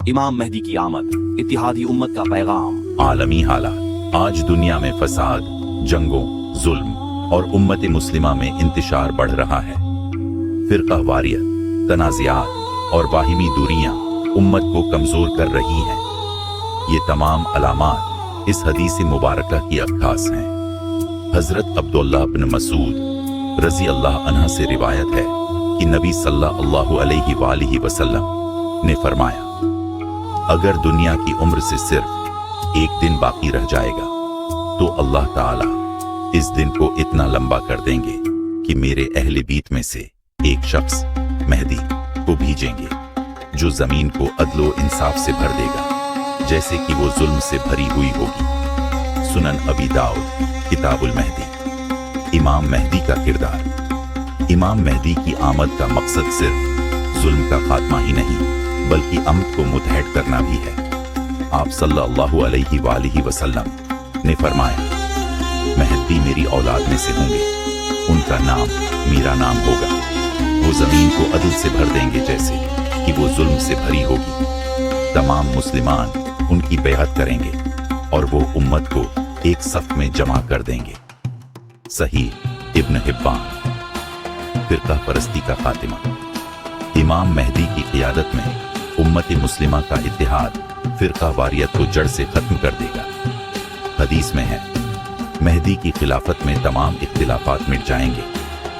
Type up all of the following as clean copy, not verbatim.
इमाम मेहदी की आमद, इत्तिहादी उम्मत का पैगाम। आलमी हालात। आज दुनिया में फसाद, जंगों, जुल्म और उम्मत मुस्लिमा में इंतशार बढ़ रहा है। फिरका वारियत, तनाज़ियात और बाहिमी दूरियां उम्मत को कमजोर कर रही हैं। ये तमाम अलामात इस हदीस मुबारका की अक्खास हैं। हजरत अब्दुल्लाह बिन मसूद रज़ी अल्लाह अन्हा से रिवायत है कि नबी सल्लल्लाहु अलैहि वसल्लम ने फरमाया, अगर दुनिया की उम्र से सिर्फ एक दिन बाकी रह जाएगा तो अल्लाह ताला इस दिन को इतना लंबा कर देंगे कि मेरे अहले बीत में से एक शख्स मेहदी को भेजेंगे जो जमीन को अदलो इंसाफ से भर देगा जैसे कि वो जुल्म से भरी हुई होगी। सुनन अबी दाऊद किताबुल मेहदी। इमाम मेहदी का किरदार। इमाम मेहदी की आमद का मकसद सिर्फ जुल्म का खात्मा ही नहीं बल्कि अमद को मुतहद करना भी है। आप सल्लल्लाहु अलैहि वसल्लम ने फरमाया, मेहदी मेरी औलाद में से होंगे, उनका नाम मेरा नाम होगा। वो जमीन को अदल से भर देंगे जैसे कि वो जुल्म से भरी होगी। तमाम मुस्लिमान उनकी बैअत करेंगे और वो उम्मत को एक सफ में जमा कर देंगे। सहीह इब्न हिब्बान। फिरका परस्ती का खातिमा। इमाम मेहदी की क़ियादत में उम्मत मुस्लिमा का इत्तिहाद फिरका वारियत को जड़ से खत्म कर देगा। हदीस में है, मेहदी की खिलाफत में तमाम इख्तिलाफात मिट जाएंगे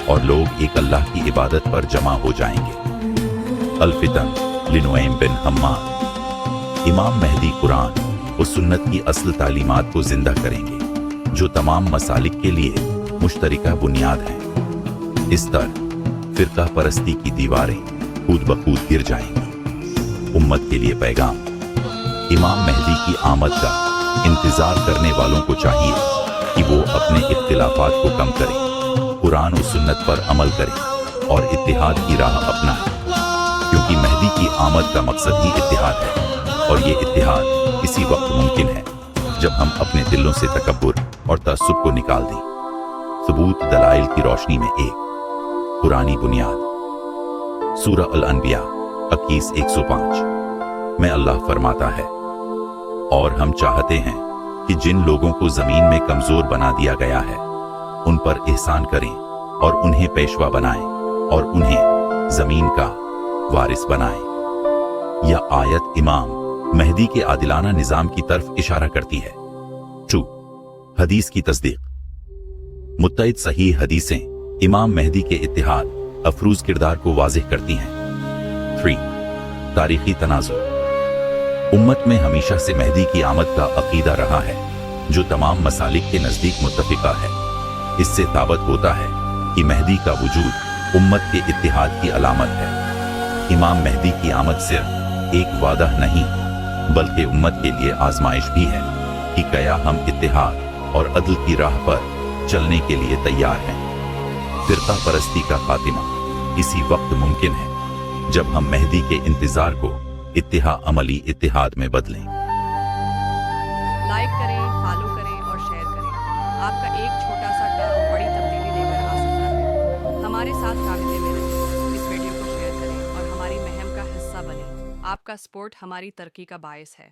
और लोग एक अल्लाह की इबादत पर जमा हो जाएंगे। अल-फितन लिनुऐम बिन हम्माद। इमाम मेहदी कुरान और सुन्नत की असल तालीमात को जिंदा करेंगे जो तमाम मसालिक के लिए मुश्तरका बुनियाद हैं। इस तरह फिरका परस्ती की दीवारें खुद ब खुद गिर जाएंगी। उम्मत के लिए पैगाम। इमाम मेहदी की आमद का इंतजार करने वालों को चाहिए कि वो अपने इख्तिलाफात को कम करें, कुरान और सुन्नत पर अमल करें और इत्तिहाद की राह अपनाएं, क्योंकि मेहदी की आमद का मकसद ही इत्तिहाद है और ये इत्तिहाद इसी वक्त मुमकिन है जब हम अपने दिलों से तकब्बुर और तअस्सुब को निकाल दें। सबूत दलाइल की रोशनी में एक कुरानी बुनियाद। सूरह अल-अनबिया 21:105 में अल्लाह फरमाता है, और हम चाहते हैं कि जिन लोगों को जमीन में कमजोर बना दिया गया है उन पर एहसान करें और उन्हें पेशवा बनाएं और उन्हें जमीन का वारिस बनाएं। यह आयत इमाम मेहदी के आदिलाना निजाम की तरफ इशारा करती है। 2. हदीस की तस्दीक। मुत्तइद सही हदीसें इमाम मेहदी के इत्तिहाद अफरूज किरदार को वाज़ेह करती हैं। 3. तारीखी तनाज़ुर। उम्मत में हमेशा से मेहदी की आमद का अकीदा रहा है जो तमाम मसालिक के नज़दीक मुत्तफ़िक़ा है। इससे ताबत होता है कि मेहदी का वजूद उम्मत के इत्तिहाद की अलामत है। इमाम मेहदी की आमद सिर्फ एक वादा नहीं बल्कि उम्मत के लिए आजमाइश भी है कि क्या हम इत्तिहाद और अदल की राह पर चलने के लिए तैयार हैं। फिरका परस्ती का खातिमा इसी वक्त मुमकिन है जब हम मेहदी के इंतजार को अमली इत्तिहाद में बदलें। लाइक करें, फॉलो करें और शेयर करें। आपका एक छोटा सा काम बड़ी तब्दीली लेकर आ सकता है। हमारे साथ राब्ते में रहें, इस वीडियो को शेयर करें और हमारी मुहिम का हिस्सा बनें। आपका सपोर्ट हमारी तरक्की का बायस है।